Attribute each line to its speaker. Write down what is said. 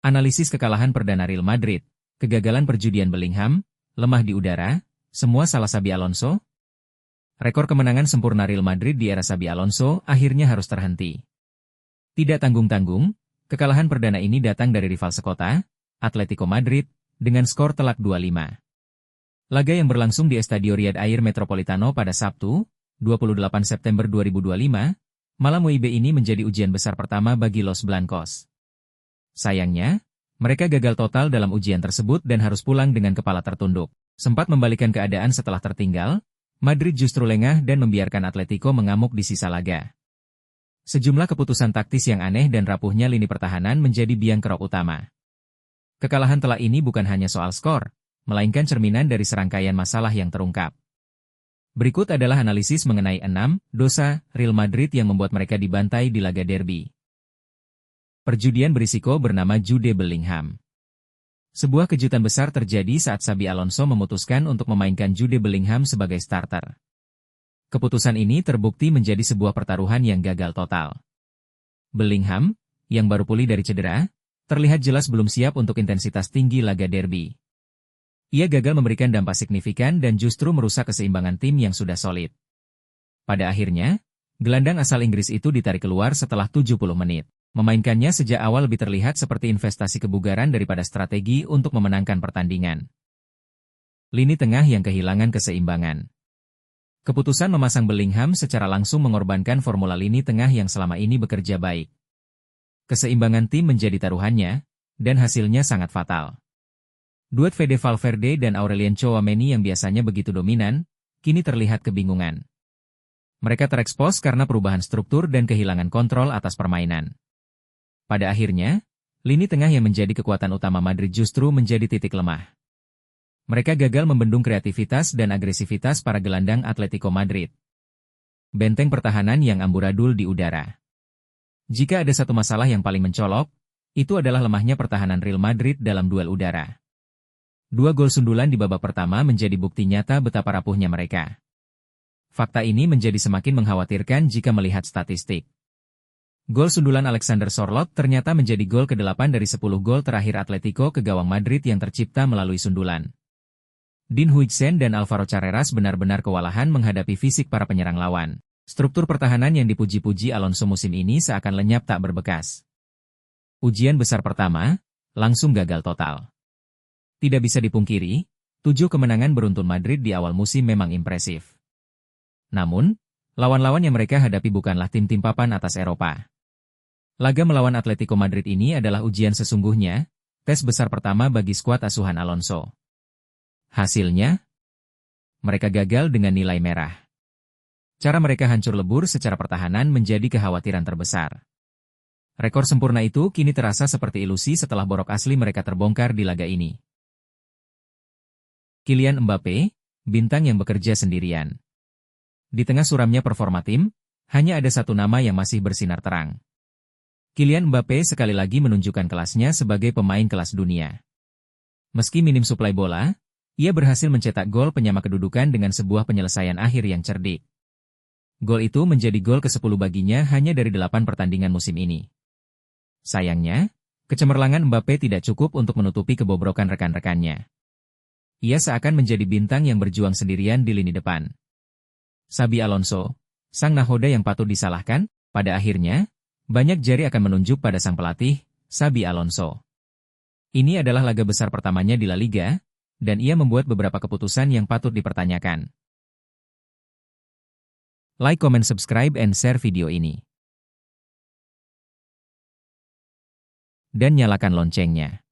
Speaker 1: Analisis kekalahan perdana Real Madrid, kegagalan perjudian Bellingham, lemah di udara, semua salah Xabi Alonso? Rekor kemenangan sempurna Real Madrid di era Xabi Alonso akhirnya harus terhenti. Tidak tanggung-tanggung, kekalahan perdana ini datang dari rival sekota, Atletico Madrid, dengan skor telak 2-5. Laga yang berlangsung di Estadio Riyad Air Metropolitano pada Sabtu, 28 September 2025, malam WIB ini menjadi ujian besar pertama bagi Los Blancos. Sayangnya, mereka gagal total dalam ujian tersebut dan harus pulang dengan kepala tertunduk. Sempat membalikkan keadaan setelah tertinggal, Madrid justru lengah dan membiarkan Atletico mengamuk di sisa laga. Sejumlah keputusan taktis yang aneh dan rapuhnya lini pertahanan menjadi biang kerok utama. Kekalahan telak ini bukan hanya soal skor, melainkan cerminan dari serangkaian masalah yang terungkap. Berikut adalah analisis mengenai 6 dosa Real Madrid yang membuat mereka dibantai di laga derby. Perjudian berisiko bernama Jude Bellingham. Sebuah kejutan besar terjadi saat Xabi Alonso memutuskan untuk memainkan Jude Bellingham sebagai starter. Keputusan ini terbukti menjadi sebuah pertaruhan yang gagal total. Bellingham, yang baru pulih dari cedera, terlihat jelas belum siap untuk intensitas tinggi laga derby. Ia gagal memberikan dampak signifikan dan justru merusak keseimbangan tim yang sudah solid. Pada akhirnya, gelandang asal Inggris itu ditarik keluar setelah 70 menit. Memainkannya sejak awal lebih terlihat seperti investasi kebugaran daripada strategi untuk memenangkan pertandingan. Lini tengah yang kehilangan keseimbangan. Keputusan memasang Bellingham secara langsung mengorbankan formula lini tengah yang selama ini bekerja baik. Keseimbangan tim menjadi taruhannya, dan hasilnya sangat fatal. Duet Fede Valverde dan Aurelien Tchouaméni yang biasanya begitu dominan, kini terlihat kebingungan. Mereka terekspos karena perubahan struktur dan kehilangan kontrol atas permainan. Pada akhirnya, lini tengah yang menjadi kekuatan utama Madrid justru menjadi titik lemah. Mereka gagal membendung kreativitas dan agresivitas para gelandang Atletico Madrid. Benteng pertahanan yang amburadul di udara. Jika ada satu masalah yang paling mencolok, itu adalah lemahnya pertahanan Real Madrid dalam duel udara. 2 gol sundulan di babak pertama menjadi bukti nyata betapa rapuhnya mereka. Fakta ini menjadi semakin mengkhawatirkan jika melihat statistik. Gol sundulan Alexander Sorloth ternyata menjadi gol ke-8 dari 10 gol terakhir Atletico ke gawang Madrid yang tercipta melalui sundulan. Dean Huijsen dan Alvaro Carreras benar-benar kewalahan menghadapi fisik para penyerang lawan. Struktur pertahanan yang dipuji-puji Alonso musim ini seakan lenyap tak berbekas. Ujian besar pertama, langsung gagal total. Tidak bisa dipungkiri, 7 kemenangan beruntun Madrid di awal musim memang impresif. Namun, lawan-lawan yang mereka hadapi bukanlah tim-tim papan atas Eropa. Laga melawan Atletico Madrid ini adalah ujian sesungguhnya, tes besar pertama bagi skuad asuhan Alonso. Hasilnya, mereka gagal dengan nilai merah. Cara mereka hancur lebur secara pertahanan menjadi kekhawatiran terbesar. Rekor sempurna itu kini terasa seperti ilusi setelah borok asli mereka terbongkar di laga ini. Kylian Mbappé, bintang yang bekerja sendirian. Di tengah suramnya performa tim, hanya ada satu nama yang masih bersinar terang. Kylian Mbappé sekali lagi menunjukkan kelasnya sebagai pemain kelas dunia. Meski minim suplai bola, ia berhasil mencetak gol penyama kedudukan dengan sebuah penyelesaian akhir yang cerdik. Gol itu menjadi gol ke-10 baginya hanya dari 8 pertandingan musim ini. Sayangnya, kecemerlangan Mbappé tidak cukup untuk menutupi kebobrokan rekan-rekannya. Ia seakan menjadi bintang yang berjuang sendirian di lini depan. Xabi Alonso, sang nahoda yang patut disalahkan, pada akhirnya, banyak jari akan menunjuk pada sang pelatih, Xabi Alonso. Ini adalah laga besar pertamanya di La Liga, dan ia membuat beberapa keputusan yang patut dipertanyakan. Like, comment, subscribe, and share video ini. Dan nyalakan loncengnya.